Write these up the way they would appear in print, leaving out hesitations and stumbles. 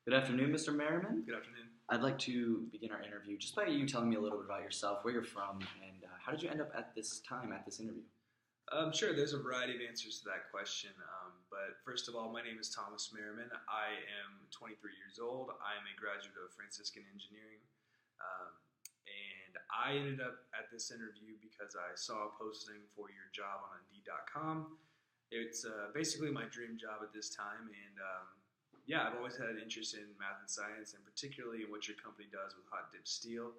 Good afternoon, Mr. Merriman. Good afternoon. I'd like to begin our interview just by you telling me a little bit about yourself, where you're from, and how did you end up at this time at this interview? Sure, there's a variety of answers to that question. But first of all, my name is Thomas Merriman. I am 23 years old. I am a graduate of Franciscan Engineering. Um, and I ended up at this interview because I saw a posting for your job on Indeed.com. It's basically my dream job at this time. And yeah, I've always had an interest in math and science, and particularly in what your company does with hot dip steel.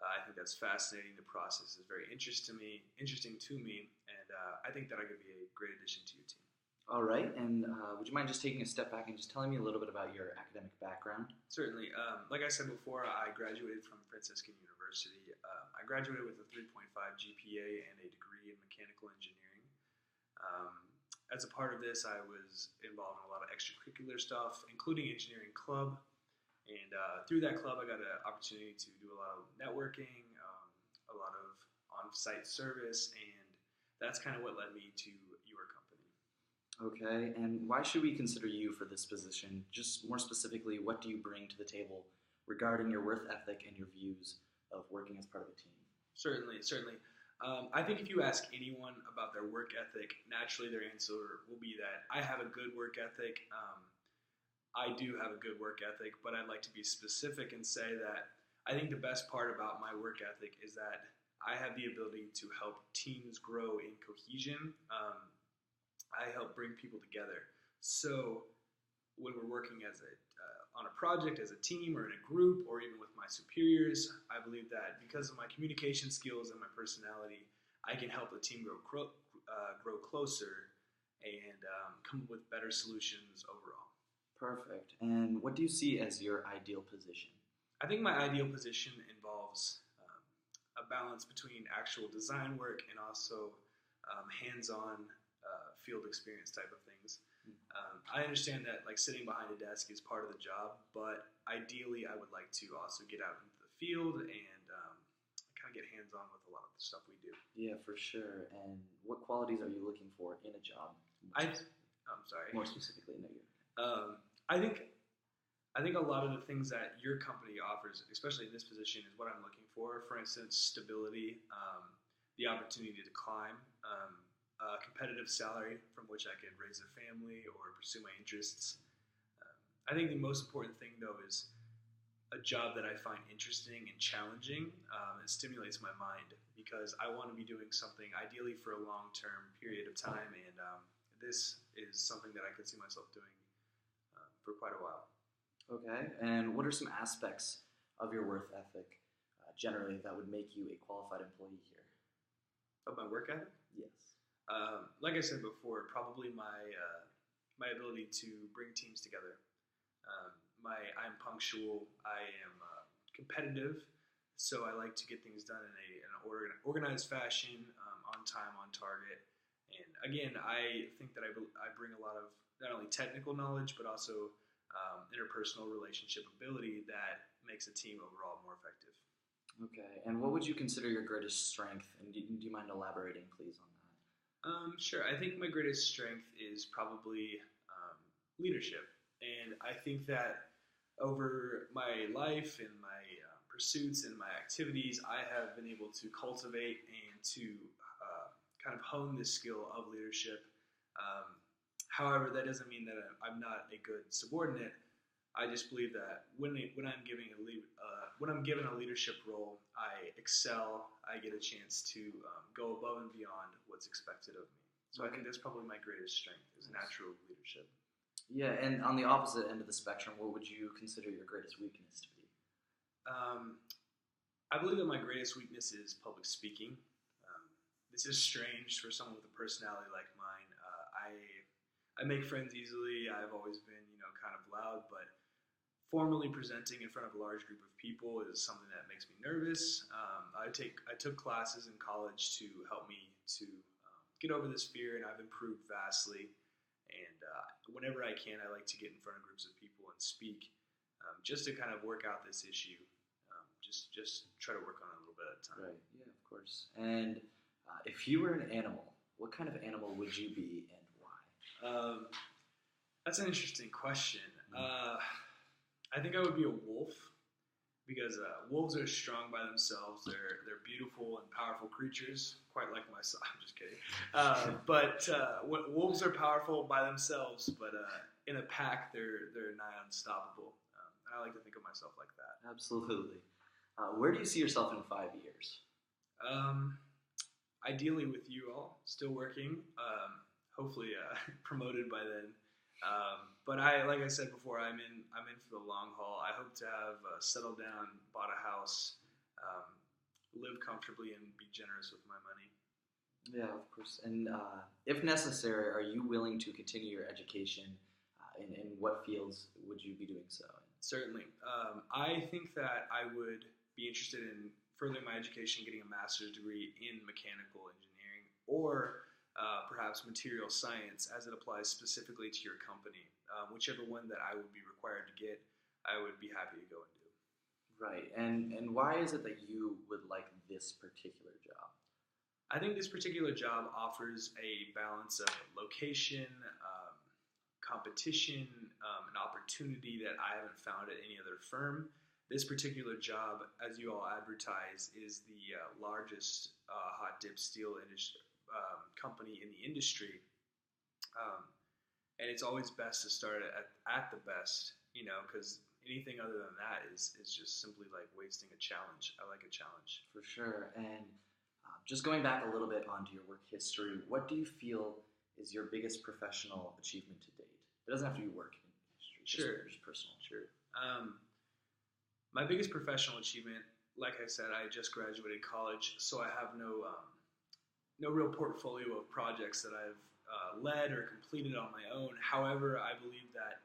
I think that's fascinating. The process is very interesting to me, and I think that I could be a great addition to your team. All right, and would you mind just taking a step back and just telling me a little bit about your academic background? Certainly. Like I said before, I graduated from Franciscan University. I graduated with a 3.5 GPA and a degree in mechanical engineering. Um, as a part of this, I was involved in a lot of extracurricular stuff, including engineering club. And through that club, I got an opportunity to do a lot of networking, a lot of on-site service, and that's kind of what led me to your company. Okay, and why should we consider you for this position? Just more specifically, what do you bring to the table regarding your work ethic and your views of working as part of a team? Certainly, certainly. I think if you ask anyone about their work ethic, naturally their answer will be that I have a good work ethic. I do have a good work ethic, but I'd like to be specific and say that I think the best part about my work ethic is that I have the ability to help teams grow in cohesion. I help bring people together. So when we're working on a project as a team or in a group or even with my superiors, I believe that because of my communication skills and my personality, I can help the team grow closer and come up with better solutions overall. Perfect. And what do you see as your ideal position? I think my ideal position involves a balance between actual design work and also hands-on field experience type of things. I understand that like sitting behind a desk is part of the job, but ideally I would like to also get out into the field and kind of get hands-on with a lot of the stuff we do. Yeah, for sure. And what qualities are you looking for in a job? I'm sorry. More specifically, no, you're. I think a lot of the things that your company offers, especially in this position, is what I'm looking for. For instance, stability, the opportunity to climb, a competitive salary from which I could raise a family or pursue my interests. I think the most important thing, though, is a job that I find interesting and challenging and stimulates my mind because I want to be doing something ideally for a long-term period of time, and this is something that I could see myself doing for quite a while. Okay, and what are some aspects of your work ethic generally that would make you a qualified employee here? Of my work ethic? Yes. Like I said before, probably my ability to bring teams together. I'm punctual. I am competitive, so I like to get things done in an organized fashion, on time, on target. And again, I think that I bring a lot of not only technical knowledge but also interpersonal relationship ability that makes a team overall more effective. Okay, and what would you consider your greatest strength? And do you mind elaborating, please, on that? Sure. I think my greatest strength is probably leadership. And I think that over my life and my pursuits and my activities, I have been able to cultivate and to kind of hone this skill of leadership. However, that doesn't mean that I'm not a good subordinate. I just believe that when I'm given a leadership role, I excel. I get a chance to go above and beyond what's expected of me. So I think that's probably my greatest strength is natural leadership. Yeah, and on the opposite end of the spectrum, what would you consider your greatest weakness to be? I believe that my greatest weakness is public speaking. This is strange for someone with a personality like mine. I make friends easily. I've always been, kind of loud, but formally presenting in front of a large group of people is something that makes me nervous. I took classes in college to help me to get over this fear, and I've improved vastly. And whenever I can, I like to get in front of groups of people and speak, just to kind of work out this issue. Just try to work on it a little bit at a time. Right. Yeah, of course. And if you were an animal, what kind of animal would you be, and why? That's an interesting question. I think I would be a wolf because wolves are strong by themselves. They're beautiful and powerful creatures, quite like myself. I'm just kidding. Wolves are powerful by themselves, but in a pack, they're nigh unstoppable. I like to think of myself like that. Absolutely. Where do you see yourself in 5 years? Ideally with you all, still working. Hopefully promoted by then. But like I said before, I'm in for the long haul. I hope to have settled down, bought a house, live comfortably, and be generous with my money. Yeah, of course. And if necessary, are you willing to continue your education? In what fields would you be doing so? Certainly. I think that I would be interested in furthering my education, getting a master's degree in mechanical engineering, or perhaps material science as it applies specifically to your company. Whichever one that I would be required to get, I would be happy to go and do. Right. And why is it that you would like this particular job? I think this particular job offers a balance of location, competition, an opportunity that I haven't found at any other firm. This particular job, as you all advertise, is the largest hot dip steel industry company in the industry, and it's always best to start at the best, because anything other than that is just simply like wasting a challenge. I like a challenge. For sure. And just going back a little bit onto your work history, what do you feel is your biggest professional achievement to date? It doesn't have to be work industry. Sure. Just personal. Sure. My biggest professional achievement, like I said, I just graduated college, so I have no real portfolio of projects that I've led or completed on my own. However, I believe that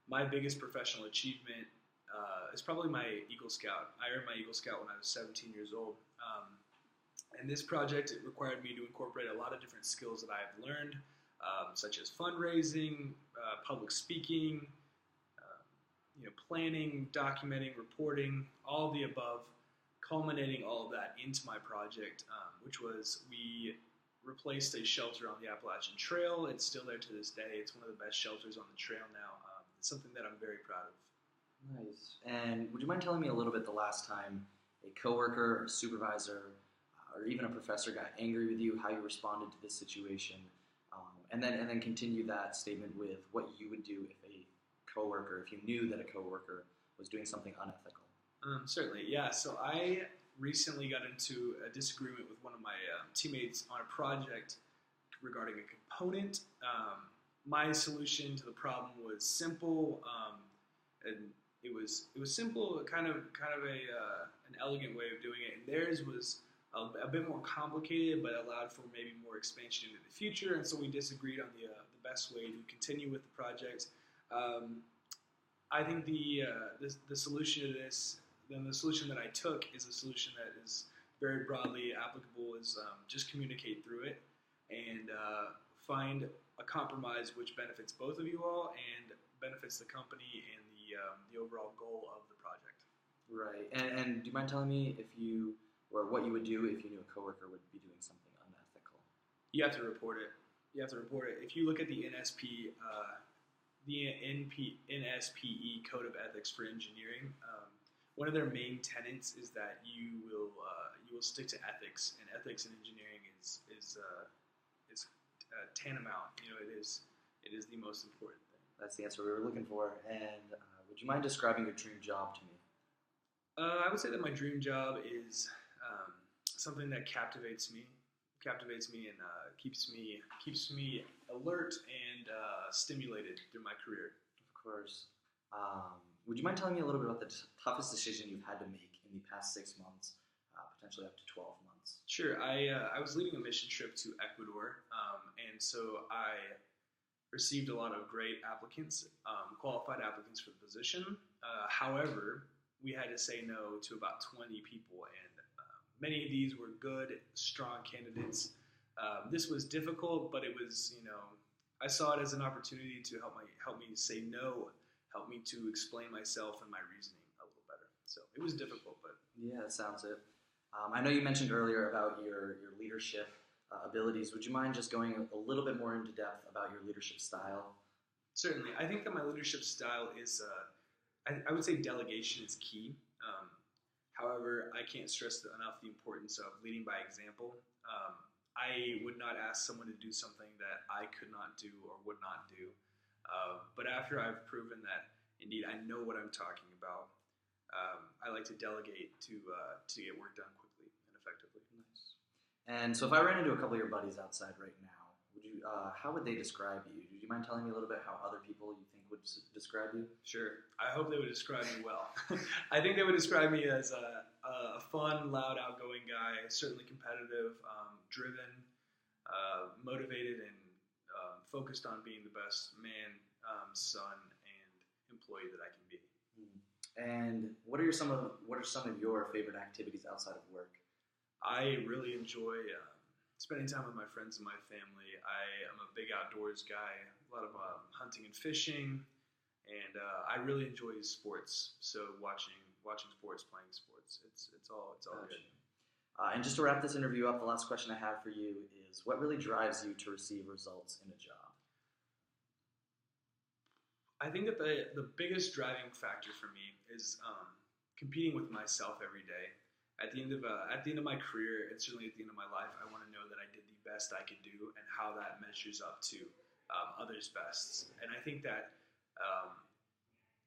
my biggest professional achievement is probably my Eagle Scout. I earned my Eagle Scout when I was 17 years old. And this project, it required me to incorporate a lot of different skills that I've learned, such as fundraising, public speaking, planning, documenting, reporting, all of the above, culminating all of that into my project, which was we replaced a shelter on the Appalachian Trail. It's still there to this day. It's one of the best shelters on the trail now. It's something that I'm very proud of. Nice. And would you mind telling me a little bit the last time a coworker, or supervisor, or even a professor got angry with you, how you responded to this situation, and then continue that statement with what you would do if if you knew that a coworker was doing something unethical? Certainly, yeah. So I recently got into a disagreement with one of my teammates on a project regarding a component. My solution to the problem was simple, and it was simple, kind of an elegant way of doing it. And theirs was a bit more complicated, but allowed for maybe more expansion into the future. And so we disagreed on the best way to continue with the project. I think the solution to this, then the solution that I took, is a solution that is very broadly applicable. Is just communicate through it and find a compromise which benefits both of you all and benefits the company and the overall goal of the project. Right. And do you mind telling me what you would do if you knew a coworker would be doing something unethical? You have to report it. If you look at the NSPE Code of Ethics for Engineering, one of their main tenets is that you will stick to ethics, and ethics in engineering is tantamount. It is the most important thing. That's the answer we were looking for. And would you mind describing your dream job to me? I would say that my dream job is something that captivates me and keeps me alert and stimulated through my career. Of course. Would you mind telling me a little bit about the toughest decision you've had to make in the past 6 months, potentially up to 12 months? Sure. I was leading a mission trip to Ecuador, and so I received a lot of great applicants, qualified applicants for the position. However, we had to say no to about 20 people, and many of these were good, strong candidates. This was difficult, but it was, I saw it as an opportunity to help me say no, help me to explain myself and my reasoning a little better. So it was difficult, but yeah, that sounds it. I know you mentioned earlier about your leadership abilities. Would you mind just going a little bit more into depth about your leadership style? Certainly. I think that my leadership style is I would say delegation is key. However, I can't stress enough the importance of leading by example. I would not ask someone to do something that I could not do or would not do. But after I've proven that indeed I know what I'm talking about, I like to delegate to get work done quickly and effectively. Nice. And so if I ran into a couple of your buddies outside right now, how would they describe you? Would you mind telling me a little bit how other people you think would describe you? Sure. I hope they would describe me well. I think they would describe me as a fun, loud, outgoing guy, certainly competitive, driven, motivated, and focused on being the best man, son, and employee that I can be. And what are some of your favorite activities outside of work? I really enjoy spending time with my friends and my family. I am a big outdoors guy, a lot of hunting and fishing, and I really enjoy sports. So watching sports, playing sports, it's all Gotcha. good. And just to wrap this interview up, the last question I have for you is: what really drives you to receive results in a job? I think that the biggest driving factor for me is competing with myself every day. At the end of my career, and certainly at the end of my life, I want to know that I did the best I could do, and how that measures up to others' bests. And I think that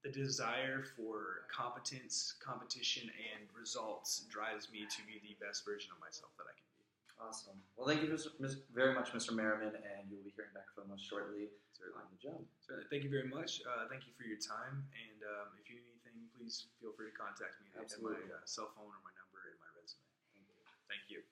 the desire for competence, competition, and results drives me to be the best version of myself that I can be. Awesome. Well, thank you very much, Mr. Merriman, and you'll be hearing back from us shortly on the job. Certainly. Thank you very much. Thank you for your time, and if you need anything, please feel free to contact me. Absolutely. At my cell phone or my number and my resume. Thank you. Thank you.